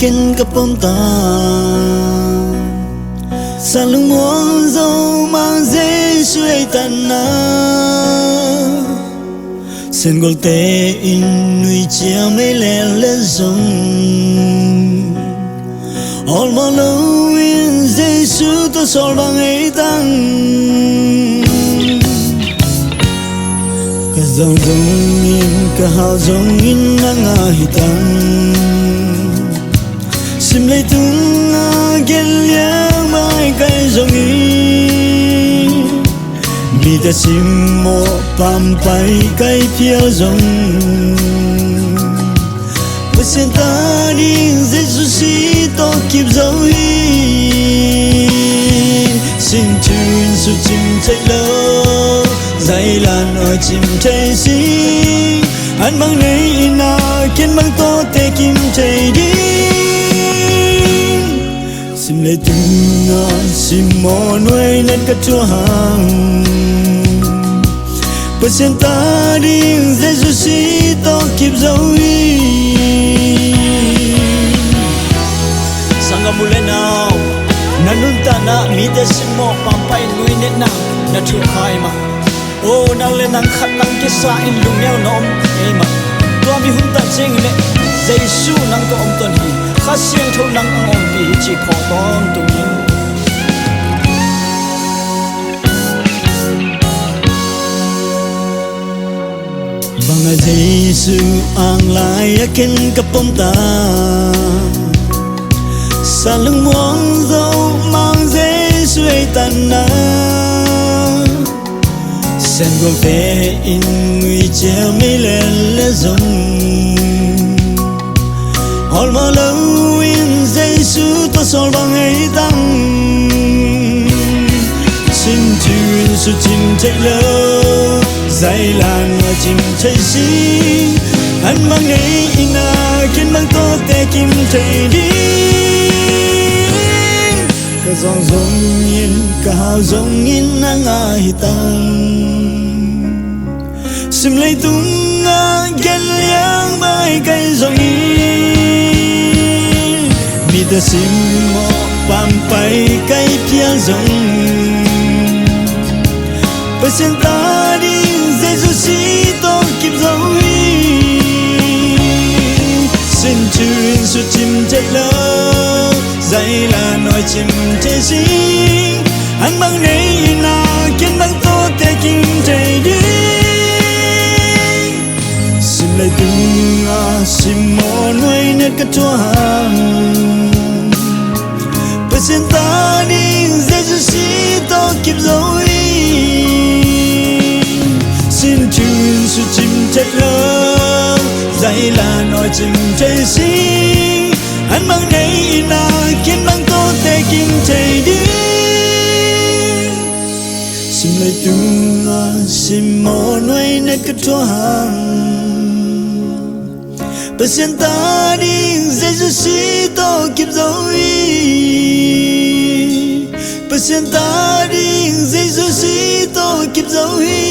ken kaponta salung zo mang ze suy tana sen golte in nui chia me le zong all my love in ze su to sol bang e tang ka zong in ka hao zong in nga hitang sim lei tung gel liang mai kai zong in mi ta sim mo pam pai kai phiêu zong với sen ta đi Giêsu si to kịp dấu in xin chuyên su chim chạy lơ dây lan ở chim chạy si anh mang này na kiến mang to te kim chạy đi sim lệ tung sim mò nuôi nên cất chúa hàng với sen ta đi Giêsu si to kịp dấu in mule now nanun ta na mi de simo pampai lui net na na thu khai ma o nang le nang khat nang ke sa in lung neo nom e ma to mi hun ta cheng le Jesu nang to om ton hi kha siang tho nang ang om bi chi kho ton tu nin bang Jesu ang lai ken kapom ta salung muang dâu mang dễ suy tàn na sen gom fe in nguy treo mi le zong all my love in Giêsu to sol bang ấy tăng xin chuyên su chim chạy lơ dây lan mà chim chạy si anh mang ấy ina kiến mang to te kim chạy đi ka zong zong in ka hao zong in nga hitang sim lei tung gel liang mai kai zong in mi ta sim mo pam pai kai phiang zong pa sen ta đi Giêsu si to kịp dấu in xin chuyên su chim chạy lơ dây là nói chim chạy si anh mang này na kiến mang to te kim chạy đi xin lấy tung xin mò nuôi net cất chúa hàng với sen ta đi Giêsu si to kịp dấu in xin chuyên su chim chạy lơ dây là nói chim chạy si anh mang này na kiến mang to te kim chạy đi sim lei tung sim mò nuôi net cất chúa hàng và sen ta đi Giêsu si to kịp dấu in và sen ta đi Giêsu si to kịp dấu in